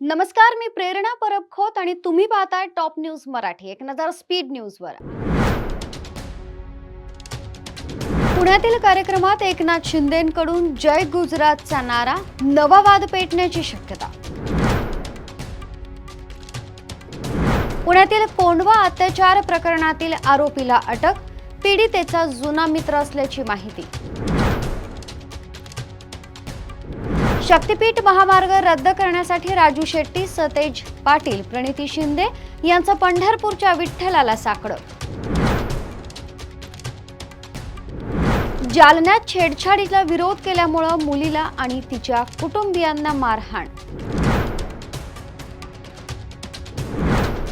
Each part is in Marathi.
नमस्कार, मी प्रेरणा परब खोत आणि तुम्ही पाहताय टॉप न्यूज मराठी. एक नजर स्पीड न्यूजवर. पुण्यातील कार्यक्रमात एकनाथ शिंदेंकडून जय गुजरातचा नारा, नवा वाद पेटण्याची शक्यता. पुण्यातील कोंढवा अत्याचार प्रकरणातील आरोपीला अटक, पीडितेचा जुना मित्र असल्याची माहिती. शक्तीपीठ महामार्ग रद्द करण्यासाठी राजू शेट्टी, सतेज पाटील, प्रणिती शिंदे यांचं पंढरपूरच्या विठ्ठलाला साकडं. जालन्यात छेडछाडीला विरोध केल्यामुळे मुलीला आणि तिच्या कुटुंबियांना मारहाण.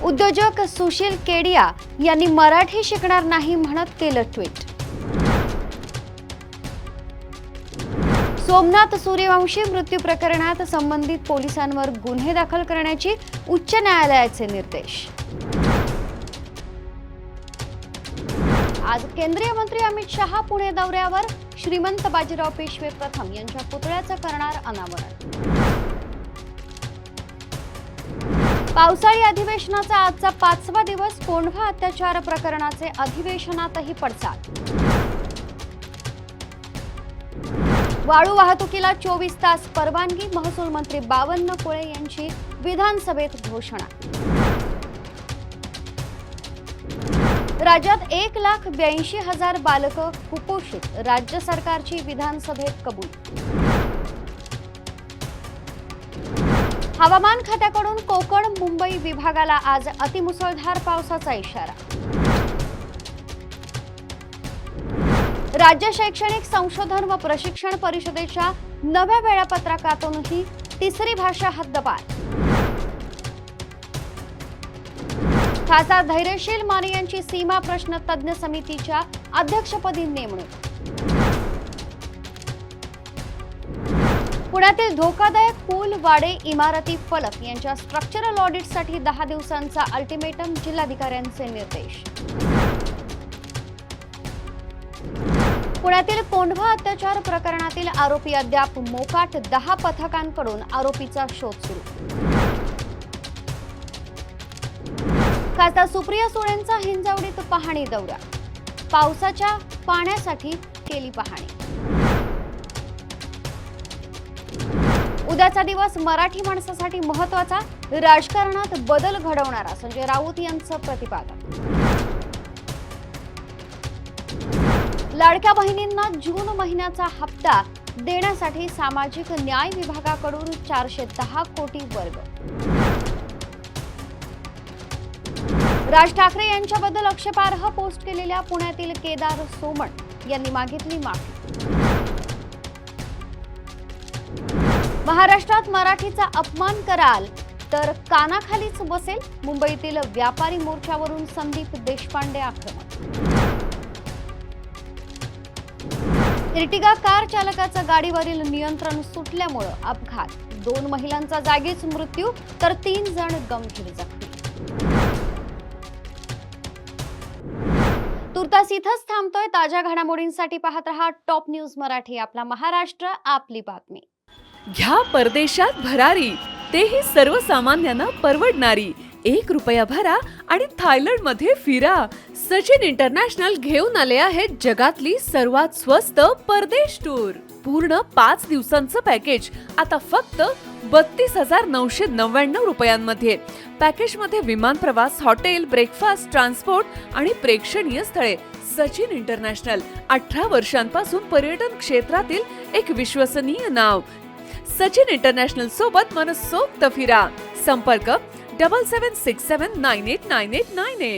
उद्योजक सुशील केडिया यांनी मराठी शिकणार नाही म्हणत केलं ट्विट. सोमनाथ सूर्यवंशी मृत्यू प्रकरणात संबंधित पोलिसांवर गुन्हे दाखल करण्याची उच्च न्यायालयाचे निर्देश. आज केंद्रीय मंत्री अमित शहा पुणे दौऱ्यावर. श्रीमंत बाजीराव पेशवे प्रथम यांच्या पुतळ्याचं करणार अनावरण. पावसाळी अधिवेशनाचा आजचा 5वा दिवस. कोंढवा अत्याचार प्रकरणाचे अधिवेशनातही पडसाद. वाळू वाहतुकीला 24 तास परवानगी. महसूल मंत्री बावनकुळे यांची विधानसभेत घोषणा. राज्यात 1,82,000 बालकं कुपोषित. राज्य सरकारची विधानसभेत कबूल. हवामान खात्याकडून कोकण मुंबई विभागाला आज अतिमुसळधार पावसाचा इशारा. राज्य शैक्षणिक संशोधन व प्रशिक्षण परिषदेच्या नव्या वेळापत्रकातूनही तिसरी भाषा हद्दपार. खासदार धैर्यशील माने यांची सीमा प्रश्न तज्ञ समितीच्या अध्यक्षपदी नेमणूक. पुण्यातील धोकादायक पूल, वाडे, इमारती, फलक यांच्या स्ट्रक्चरल ऑडिटसाठी 10 दिवसांचा अल्टिमेटम. जिल्हाधिकाऱ्यांचे निर्देश. पुण्यातील कोंढवा अत्याचार प्रकरणातील आरोपी अद्याप मोकाट. 10 पथकांकडून आरोपीचा शोध सुरू. खासदार सुप्रिया सुळेंचा हिंजवडीत पाहणी दौरा. पावसाच्या पाण्यासाठी केली पाहणी. उद्याचा दिवस मराठी माणसासाठी महत्त्वाचा. राजकारणात बदल घडवणारा संजय राऊत यांचं प्रतिपादन. लाडक्या बहिणींना जून महिन्याचा हप्ता देण्यासाठी सामाजिक न्याय विभागाकडून 410 कोटी वर्ग. राज ठाकरे यांच्याबद्दल आक्षेपार्ह पोस्ट केलेल्या पुण्यातील केदार सोमण यांनी मागितली माफी. महाराष्ट्रात मराठीचा अपमान कराल तर कानाखालीच बसेल. मुंबईतील व्यापारी मोर्चावरून संदीप देशपांडे आक्रमक. इर्टिगा कार चालकाचं गाडीवरील नियंत्रण सुटल्यामुळे अपघात. 2 महिलांचा जागीच मृत्यू तर 3 जण गंभीर जखमी. तुर्तास इथंच थांबतोय. ताज्या घडामोडींसाठी पाहत रहा टॉप न्यूज मराठी. आपला महाराष्ट्र, आपली बातमी. घ्या परदेशात भरारी, तेही सर्वसामान्यांना परवडणारी. 1 रुपया भरा आणि थायलंडमध्ये फिरा. सचिन इंटरनॅशनल घेऊन आले आहेत जगातली सर्वात स्वस्त परदेश टूर. पूर्ण 5 दिवसांचं पॅकेज आता फक्त 32,999 रुपयांमध्ये. पॅकेजमध्ये विमान प्रवास, हॉटेल, ब्रेकफास्ट, ट्रान्सपोर्ट आणि प्रेक्षणीय स्थळे. सचिन इंटरनॅशनल 18 वर्षांपासून पर्यटन क्षेत्रातील एक विश्वसनीय नाव. सचिन इंटरनॅशनल सोबत मनसोक्त फिरा. संपर्क 7767989898.